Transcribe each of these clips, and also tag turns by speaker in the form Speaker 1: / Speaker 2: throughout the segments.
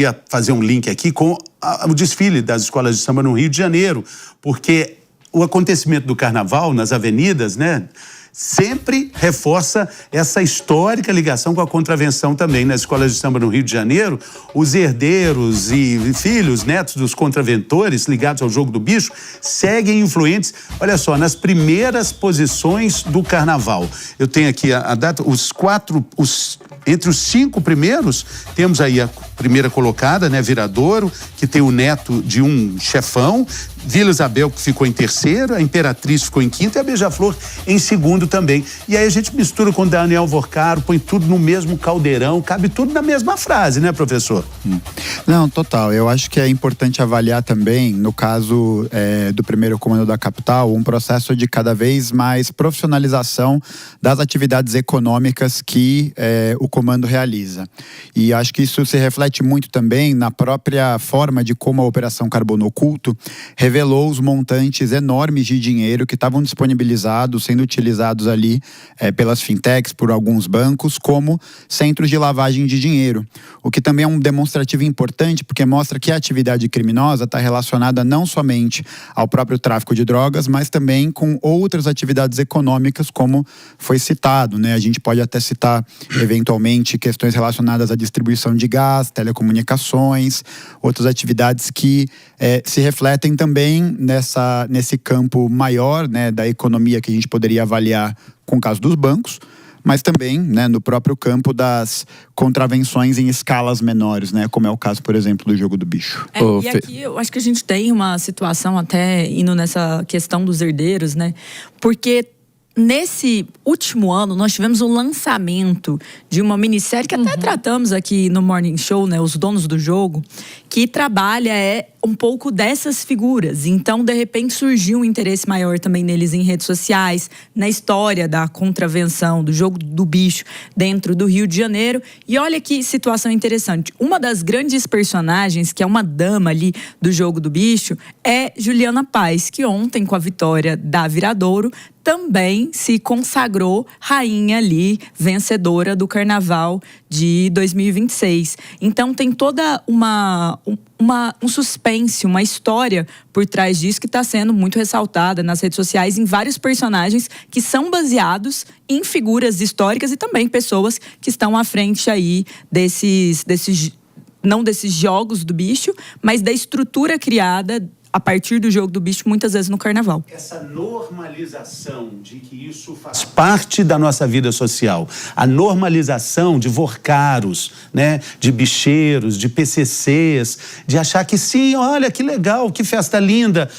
Speaker 1: Ia fazer um link aqui com o desfile das escolas de samba no Rio de Janeiro, porque o acontecimento do carnaval nas avenidas, né, sempre reforça essa histórica ligação com a contravenção também. Nas escolas de samba no Rio de Janeiro, os herdeiros e filhos, netos dos contraventores ligados ao jogo do bicho seguem influentes, olha só, nas primeiras posições do carnaval. Eu tenho aqui a data, entre os 5 primeiros, temos aí a primeira colocada, né, Viradouro, que tem o neto de um chefão, Vila Isabel, que ficou em terceiro, a Imperatriz ficou em quinto e a Beija-Flor em segundo também. E aí a gente mistura com o Daniel Vorcaro, põe tudo no mesmo caldeirão, cabe tudo na mesma frase, né, professor?
Speaker 2: Não, total. Eu acho que é importante avaliar também, no caso do primeiro comando da capital, um processo de cada vez mais profissionalização das atividades econômicas que o comando realiza. E acho que isso se reflete muito também na própria forma de como a Operação Carbono Oculto revelou os montantes enormes de dinheiro que estavam disponibilizados, sendo utilizados ali pelas fintechs, por alguns bancos, como centros de lavagem de dinheiro. O que também é um demonstrativo importante, porque mostra que a atividade criminosa está relacionada não somente ao próprio tráfico de drogas, mas também com outras atividades econômicas, como foi citado, né? A gente pode até citar, eventualmente, questões relacionadas à distribuição de gás, telecomunicações, outras atividades que se refletem também nesse campo maior, né, da economia que a gente poderia avaliar com o caso dos bancos, mas também, né, no próprio campo das contravenções em escalas menores, né, como é o caso, por exemplo, do jogo do bicho.
Speaker 3: E aqui eu acho que a gente tem uma situação até indo nessa questão dos herdeiros, né, porque nesse último ano, nós tivemos o lançamento de uma minissérie que até tratamos aqui no Morning Show, né? Os Donos do Jogo, que trabalha um pouco dessas figuras. Então, de repente, surgiu um interesse maior também neles em redes sociais, na história da contravenção, do jogo do bicho dentro do Rio de Janeiro. E olha que situação interessante. Uma das grandes personagens, que é uma dama ali do jogo do bicho, é Juliana Paz, que ontem, com a vitória da Viradouro, também se consagrou rainha ali, vencedora do Carnaval de 2026. Então tem toda um suspense, uma história por trás disso que está sendo muito ressaltada nas redes sociais em vários personagens que são baseados em figuras históricas e também pessoas que estão à frente aí não desses jogos do bicho, mas da estrutura criada a partir do jogo do bicho, muitas vezes no carnaval.
Speaker 1: Essa normalização de que isso faz parte da nossa vida social, a normalização de vorcaros, né, de bicheiros, de PCCs, de achar que sim, olha que legal, que festa linda,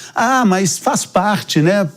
Speaker 1: mas faz parte, né?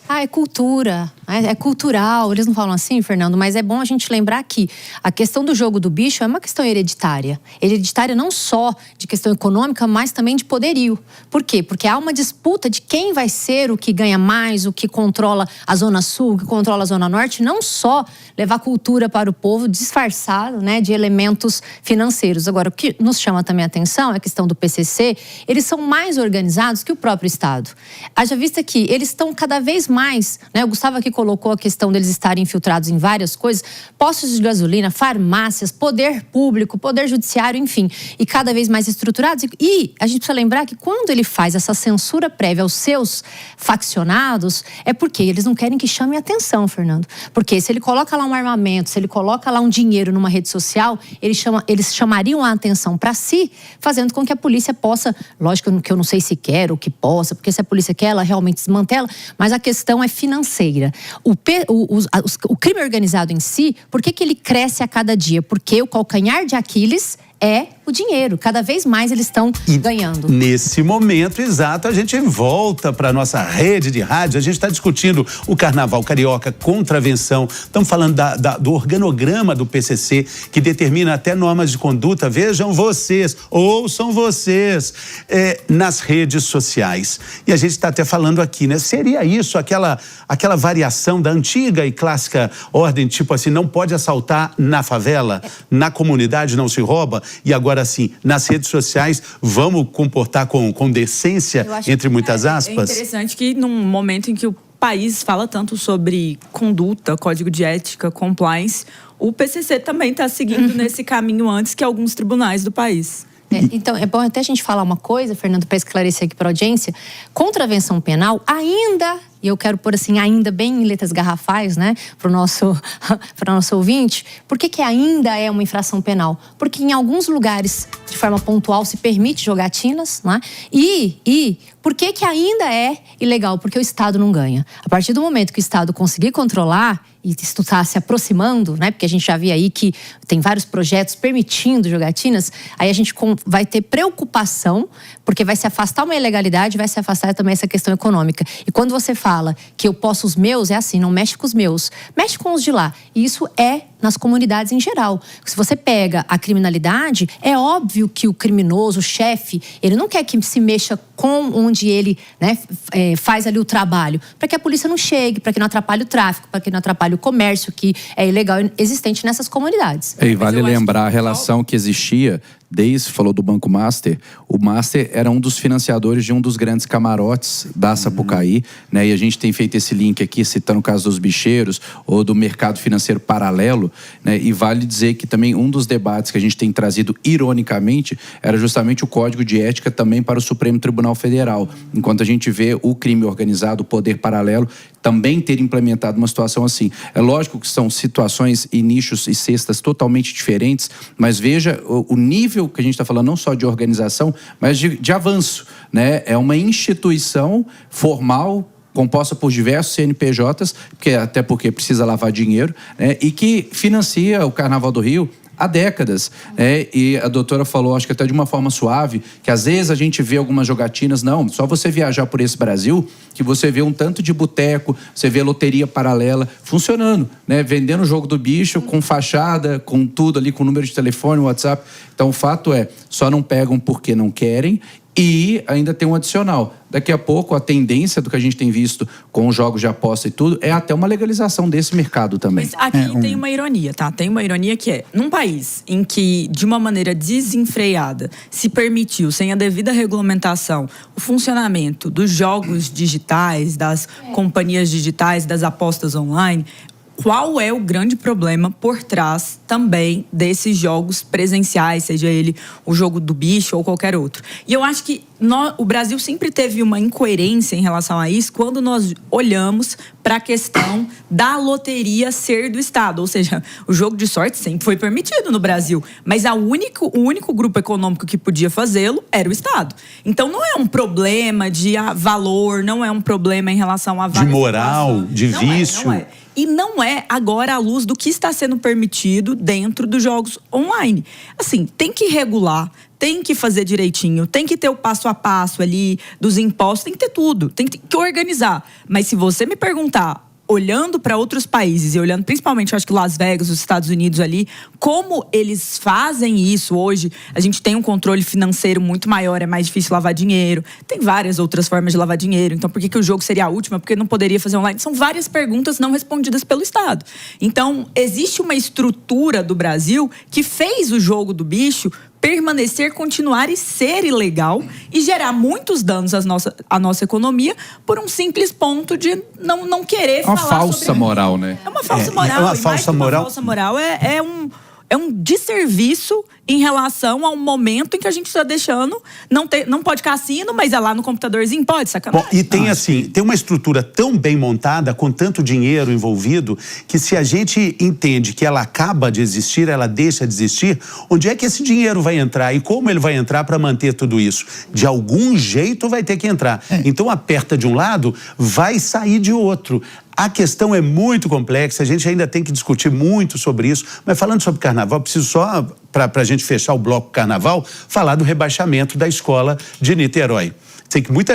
Speaker 4: É cultura, é cultural. Eles não falam assim, Fernando, mas é bom a gente lembrar que a questão do jogo do bicho é uma questão hereditária. Hereditária não só de questão econômica, mas também de poderio. Por quê? Porque há uma disputa de quem vai ser o que ganha mais, o que controla a Zona Sul, o que controla a Zona Norte, não só levar cultura para o povo disfarçado, né, de elementos financeiros. Agora, o que nos chama também a atenção é a questão do PCC. Eles são mais organizados que o próprio Estado. Haja vista que eles estão cada vez mais, né? O Gustavo aqui colocou a questão deles estarem infiltrados em várias coisas, postos de gasolina, farmácias, poder público, poder judiciário, enfim, e cada vez mais estruturados. E a gente precisa lembrar que quando ele faz essa censura prévia aos seus faccionados, é porque eles não querem que chame atenção, Fernando. Porque se ele coloca lá um armamento, se ele coloca lá um dinheiro numa rede social, eles chamariam a atenção para si, fazendo com que a polícia possa, lógico que eu não sei se quer ou que possa, porque se a polícia quer, ela realmente desmantela, mas a questão é financeira. O crime organizado em si, por que ele cresce a cada dia? Porque o calcanhar de Aquiles é o dinheiro. Cada vez mais eles estão ganhando.
Speaker 1: Nesse momento exato, a gente volta para a nossa rede de rádio. A gente está discutindo o Carnaval Carioca, contravenção. Estamos falando do organograma do PCC, que determina até normas de conduta. Vejam vocês, ouçam vocês, nas redes sociais. E a gente está até falando aqui, né? Seria isso, aquela variação da antiga e clássica ordem, tipo assim, não pode assaltar na favela, na comunidade não se rouba. E agora sim, nas redes sociais, vamos comportar com decência, entre muitas aspas?
Speaker 3: É interessante que num momento em que o país fala tanto sobre conduta, código de ética, compliance, o PCC também está seguindo nesse caminho antes que alguns tribunais do país.
Speaker 4: Então, é bom até a gente falar uma coisa, Fernando, para esclarecer aqui para a audiência. Contravenção penal ainda, e eu quero pôr assim, ainda bem em letras garrafais, né, para o nosso ouvinte. Por que ainda é uma infração penal? Porque em alguns lugares, de forma pontual, se permite jogatinas, né? E por que ainda é ilegal? Porque o Estado não ganha. A partir do momento que o Estado conseguir controlar, e isso está se aproximando, né? Porque a gente já vê aí que tem vários projetos permitindo jogatinas, aí a gente vai ter preocupação, porque vai se afastar uma ilegalidade, vai se afastar também essa questão econômica. E quando você fala que eu posso os meus, é assim, não mexe com os meus, mexe com os de lá. E isso é nas comunidades em geral. Se você pega a criminalidade, é óbvio que o criminoso, o chefe, ele não quer que se mexa com onde ele, né, faz ali o trabalho, para que a polícia não chegue, para que não atrapalhe o tráfico, para que não atrapalhe o comércio, que é ilegal existente nessas comunidades.
Speaker 5: E vale lembrar a relação que existia, desde falou do Banco Master, o Master era um dos financiadores de um dos grandes camarotes da Sapucaí, né? E a gente tem feito esse link aqui, citando o caso dos bicheiros ou do mercado financeiro paralelo, né? E vale dizer que também um dos debates que a gente tem trazido ironicamente era justamente o Código de Ética também para o Supremo Tribunal Federal, enquanto a gente vê o crime organizado, o poder paralelo, também ter implementado uma situação assim. É lógico que são situações e nichos e cestas totalmente diferentes, mas veja o nível que a gente está falando não só de organização, mas de avanço, né? É uma instituição formal, composta por diversos CNPJs, até porque precisa lavar dinheiro, né? E que financia o Carnaval do Rio há décadas, né? E a doutora falou, acho que até de uma forma suave, que às vezes a gente vê algumas jogatinas, não, só você viajar por esse Brasil, que você vê um tanto de boteco, você vê loteria paralela funcionando, né? Vendendo o jogo do bicho com fachada, com tudo ali, com número de telefone, WhatsApp. Então o fato é, só não pegam porque não querem. E ainda tem um adicional. Daqui a pouco, a tendência do que a gente tem visto com os jogos de aposta e tudo é até uma legalização desse mercado também.
Speaker 3: Mas aqui tem uma ironia, tá? Tem uma ironia que é, num país em que, de uma maneira desenfreada, se permitiu, sem a devida regulamentação, o funcionamento dos jogos digitais, das companhias digitais, das apostas online, qual é o grande problema por trás também desses jogos presenciais, seja ele o jogo do bicho ou qualquer outro? E eu acho que o Brasil sempre teve uma incoerência em relação a isso quando nós olhamos para a questão da loteria ser do Estado. Ou seja, o jogo de sorte sempre foi permitido no Brasil, mas o único grupo econômico que podia fazê-lo era o Estado. Então não é um problema de valor, não é um problema em relação a
Speaker 1: de moral, de vício.
Speaker 3: Não é. E não é agora à luz do que está sendo permitido dentro dos jogos online. Assim, tem que regular, tem que fazer direitinho, tem que ter o passo a passo ali dos impostos, tem que ter tudo, tem que organizar. Mas se você me perguntar, olhando para outros países e olhando principalmente, acho que Las Vegas, os Estados Unidos ali, como eles fazem isso hoje, a gente tem um controle financeiro muito maior, é mais difícil lavar dinheiro, tem várias outras formas de lavar dinheiro, então por que o jogo seria a última? Porque não poderia fazer online? São várias perguntas não respondidas pelo Estado. Então, existe uma estrutura do Brasil que fez o jogo do bicho permanecer, continuar e ser ilegal e gerar muitos danos à nossa economia por um simples ponto de não querer falar sobre...
Speaker 5: Uma falsa moral, né?
Speaker 3: É uma falsa moral.
Speaker 1: É uma falsa moral.
Speaker 3: Uma falsa moral é um desserviço em relação ao momento em que a gente está deixando. Não pode cassino, mas é lá no computadorzinho, pode, sacanagem.
Speaker 1: Bom, e tem tem uma estrutura tão bem montada, com tanto dinheiro envolvido, que se a gente entende que ela acaba de existir, ela deixa de existir, onde é que esse dinheiro vai entrar? E como ele vai entrar para manter tudo isso? De algum jeito vai ter que entrar. Então aperta de um lado, vai sair de outro. A questão é muito complexa, a gente ainda tem que discutir muito sobre isso, mas falando sobre carnaval, preciso só, para a gente fechar o bloco carnaval, falar do rebaixamento da escola de Niterói. Sei que muita